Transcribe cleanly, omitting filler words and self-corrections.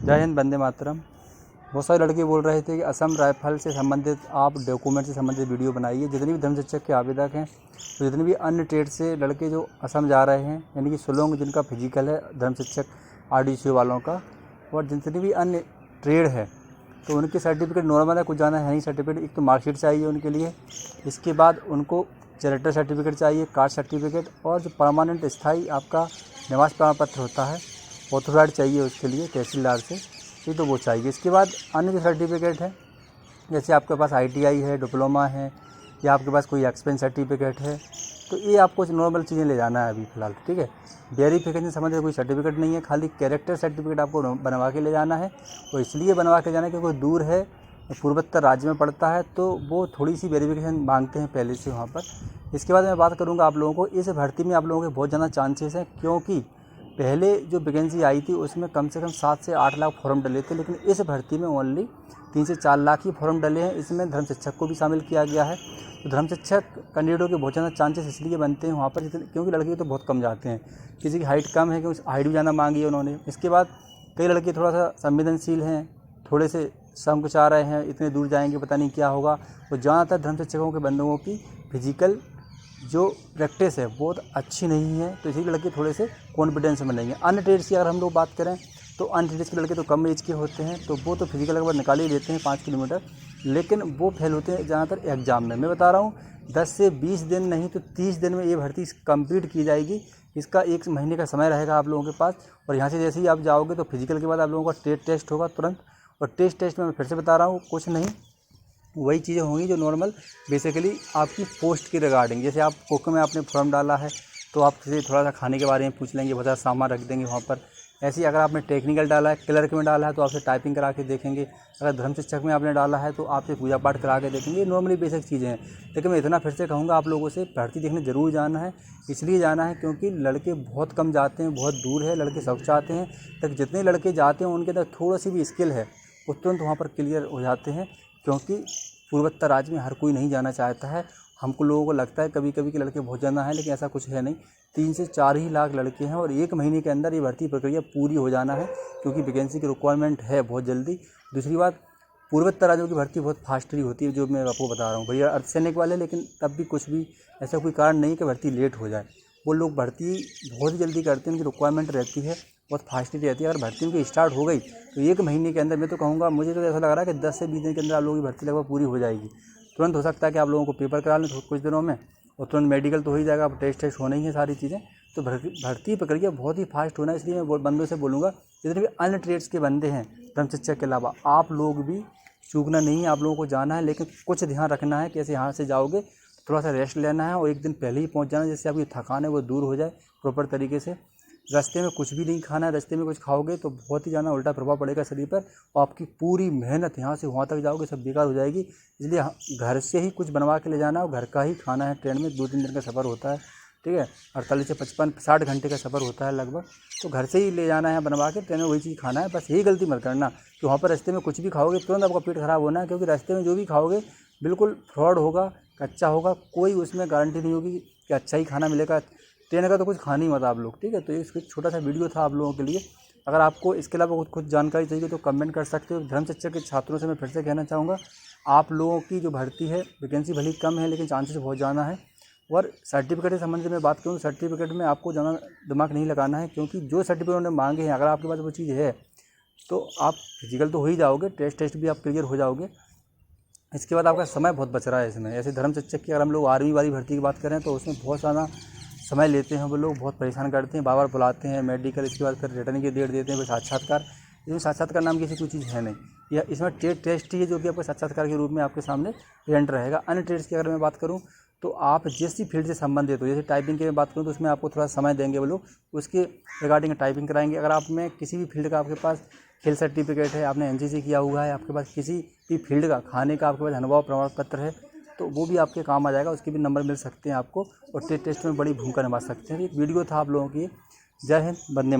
जय हिंद, वंदे मातरम। बहुत सारे लड़के बोल रहे थे कि असम राइफल से संबंधित आप डॉक्यूमेंट से संबंधित वीडियो बनाइए। जितने भी धर्म शिक्षक के आवेदक हैं, तो जितने भी अन्य ट्रेड से लड़के जो असम जा रहे हैं, यानी कि शिलोंग जिनका फिजिकल है धर्म शिक्षक RDCO वालों का, और जितनी भी अन्य ट्रेड है, तो उनके सर्टिफिकेट नॉर्मल है, कुछ जाना है नहीं। सर्टिफिकेट एक तो मार्कशीट चाहिए उनके लिए, इसके बाद उनको कैरेक्टर सर्टिफिकेट चाहिए, कास्ट सर्टिफिकेट, और जो परमानेंट स्थायी आपका निवास प्रमाण पत्र होता है ऑथोराइड चाहिए उसके लिए तहसीलदार से, ये तो वो चाहिए। इसके बाद अन्य जो सर्टिफिकेट है, जैसे आपके पास ITI है, डिप्लोमा है, या आपके पास कोई एक्सपीरियंस सर्टिफिकेट है, तो ये आपको नॉर्मल चीज़ें ले जाना है अभी फ़िलहाल, ठीक है। वेरिफिकेशन संबंधित कोई सर्टिफिकेट नहीं है, खाली कैरेक्टर सर्टिफिकेट आपको बनवा के ले जाना है। और इसलिए बनवा के जाना है क्योंकि दूर है, पूर्वोत्तर राज्य में पड़ता है, तो वो थोड़ी सी वेरिफिकेशन मांगते हैं पहले से वहाँ पर। इसके बाद मैं बात करूँगा आप लोगों को, इस भर्ती में आप लोगों के बहुत ज़्यादा चांसेस हैं, क्योंकि पहले जो वैकेंसी आई थी उसमें कम से कम 7 से 8 लाख फॉर्म डले थे, लेकिन इस भर्ती में ओनली 3 से 4 लाख ही फॉर्म डले हैं। इसमें धर्म शिक्षक को भी शामिल किया गया है। तो धर्म शिक्षक कैंडिडेटों के बहुत ज़्यादा चांसेस इसलिए बनते हैं वहाँ पर, क्योंकि लड़के तो बहुत कम जाते हैं। किसी की हाइट कम है, क्योंकि हाइट भी ज़्यादा मांगी है उन्होंने। इसके बाद कई लड़के थोड़ा सा संवेदनशील हैं, थोड़े से संकुचा रहे हैं, इतने दूर जाएंगे पता नहीं क्या होगा। तो ज़्यादातर धर्म शिक्षकों के बंधुओं की फिजिकल जो प्रैक्टिस है बहुत अच्छी नहीं है, तो इसी लड़के थोड़े से कॉन्फिडेंस में नहीं है। अन्य ट्रेड्स की अगर हम लोग बात करें, तो अन्य ट्रेड्स के लड़के तो कम एज के होते हैं, तो वो तो फिजिकल के बाद निकाल ही लेते हैं 5 किलोमीटर, लेकिन वो फेल होते हैं ज़्यादातर एग्ज़ाम में। मैं बता रहा हूँ 10 से 20 दिन नहीं तो 30 दिन में ये भर्ती कंप्लीट की जाएगी। इसका 1 महीने का समय रहेगा आप लोगों के पास, और यहाँ से जैसे ही आप जाओगे तो फिजिकल के बाद आप लोगों का ट्रेड टेस्ट होगा तुरंत। और टेस्ट में मैं फिर से बता रहा हूँ, कुछ नहीं, वही चीज़ें होंगी जो नॉर्मल बेसिकली आपकी पोस्ट के रिगार्डिंग। जैसे आप कुक में आपने फॉर्म डाला है, तो आप किसी थोड़ा सा खाने के बारे में पूछ लेंगे, बहुत सारा सामान रख देंगे वहाँ पर। ऐसे ही अगर आपने टेक्निकल डाला है, क्लर्क में डाला है, तो आपसे टाइपिंग करा के देखेंगे। अगर धर्म शिक्षक में आपने डाला है, तो आपसे पूजा पाठ करा के देखेंगे। ये नॉर्मली बेसिक चीज़ें हैं। लेकिन मैं इतना फिर से कहूँगा, आप लोगों से भर्ती देखने ज़रूर जाना है। इसलिए जाना है क्योंकि लड़के बहुत कम जाते हैं, बहुत दूर है, लड़के सब चाहते हैं। लेकिन जितने लड़के जाते हैं उनके अंदर थोड़ा सी भी स्किल है, वो तुरंत वहाँ पर क्लियर हो जाते हैं, क्योंकि पूर्वोत्तर राज्य में हर कोई नहीं जाना चाहता है। हमको लोगों को लगता है कभी कभी कि लड़के बहुत ज़्यादा हैं, लेकिन ऐसा कुछ है नहीं। 3 से 4 ही लाख लड़के हैं, और 1 महीने के अंदर ये भर्ती प्रक्रिया पूरी हो जाना है, क्योंकि वैकेंसी की रिक्वायरमेंट है बहुत जल्दी। दूसरी बात, पूर्वोत्तर राज्यों की भर्ती बहुत फास्टली होती है, जो मैं आपको बता रहा हूँ। भैया अर्धसैनिक वाले, लेकिन तब भी कुछ भी ऐसा कोई कारण नहीं कि भर्ती लेट हो जाए। वो लोग भर्ती बहुत ही जल्दी करते हैं, उनकी रिक्वायरमेंट रहती है, बहुत फास्टली रहती है। अगर भर्ती उनकी स्टार्ट हो गई तो 1 महीने के अंदर, मैं तो कहूँगा, मुझे तो ऐसा लग रहा है कि 10 से 20 दिन के अंदर आप लोगों की भर्ती लगभग पूरी हो जाएगी। तुरंत हो सकता है कि आप लोगों को पेपर करा लें कुछ दिनों में, और तुरंत मेडिकल तो हो ही जाएगा। अब टेस्ट होने ही है सारी चीज़ें। तो भर्ती प्रक्रिया बहुत ही फास्ट होना है। इसलिए मैं बंदों से बोलूँगा, जितने भी अन्य ट्रेड्स के बंदे हैं धर्म शिक्षक के अलावा, आप लोग भी चूकना नहीं है। आप लोगों को जाना है, लेकिन कुछ ध्यान रखना है कि ऐसे यहाँ से जाओगे थोड़ा सा रेस्ट लेना है, और 1 दिन पहले ही पहुँच जाना, जिससे आपकी थकान है वो दूर हो जाए प्रॉपर तरीके से। रास्ते में कुछ भी नहीं खाना है। रास्ते में कुछ खाओगे तो बहुत ही ज़्यादा उल्टा प्रभाव पड़ेगा शरीर पर, और आपकी पूरी मेहनत यहाँ से वहाँ तक जाओगे सब बेकार हो जाएगी। इसलिए घर से ही कुछ बनवा के ले जाना है, और घर का ही खाना है। ट्रेन में 2-3 दिन का सफ़र होता है, ठीक है, 48 से 55-60 घंटे का सफ़र होता है लगभग। तो घर से ही ले जाना है बनवा के, ट्रेन में वही चीज़ खाना है। बस यही गलती मत करना कि वहाँ पर रास्ते में कुछ भी खाओगे तुरंत आपका पेट ख़राब होना है, क्योंकि रास्ते में जो भी खाओगे बिल्कुल फ्रॉड होगा, कच्चा होगा। कोई उसमें गारंटी नहीं होगी कि अच्छा ही खाना मिलेगा। ट्रेन का तो कुछ खाना ही मत आप लोग, ठीक है। तो ये छोटा सा वीडियो था आप लोगों के लिए। अगर आपको इसके अलावा कुछ जानकारी चाहिए तो कमेंट कर सकते हो। धर्म शिक्षक के छात्रों से मैं फिर से कहना चाहूँगा, आप लोगों की जो भर्ती है, वैकेंसी भले ही कम है, लेकिन चांसेस बहुत ज़्यादा है। और सर्टिफिकेट के संबंध में बात करूँ, सर्टिफिकेट में आपको ज़्यादा दिमाग नहीं लगाना है, क्योंकि जो सर्टिफिकेट उन्होंने मांगे हैं, अगर आपके पास वो चीज़ है, तो आप फिजिकल तो हो ही जाओगे, टेस्ट भी आप क्लियर हो जाओगे। इसके बाद आपका समय बहुत बच रहा है इसमें। ऐसे धर्म शिक्षक की अगर हम लोग आर्मी वाली भर्ती की बात करें, तो उसमें बहुत ज़्यादा समय लेते हैं वो लोग, बहुत परेशान करते हैं, बार-बार बुलाते हैं मेडिकल, इसके बाद फिर रिटर्न की डेट देते हैं, फिर साक्षात्कार। इसमें साक्षात्कार नाम की ऐसी कोई चीज़ है नहीं, या इसमें टेस्ट ही है, जो कि आपका साक्षात्कार के रूप में आपके सामने प्रेजेंट रहेगा। अन्य ट्रेड्स की अगर मैं बात करूँ, तो आप जिस भी फील्ड से संबंधित हो, जैसे टाइपिंग की मैं बात करूँ, तो उसमें आपको थोड़ा समय देंगे वो लोग, उसके रिगार्डिंग टाइपिंग कराएंगे। अगर आप में किसी भी फील्ड का आपके पास खेल सर्टिफिकेट है, आपने NCC किया हुआ है, आपके पास किसी भी फील्ड का खाने का आपके पास अनुभव प्रमाण पत्र है, तो वो भी आपके काम आ जाएगा। उसके भी नंबर मिल सकते हैं आपको, और टेस्ट में बड़ी भूमिका निभा सकते हैं। एक वीडियो था आप लोगों की। जय हिंद, वंदे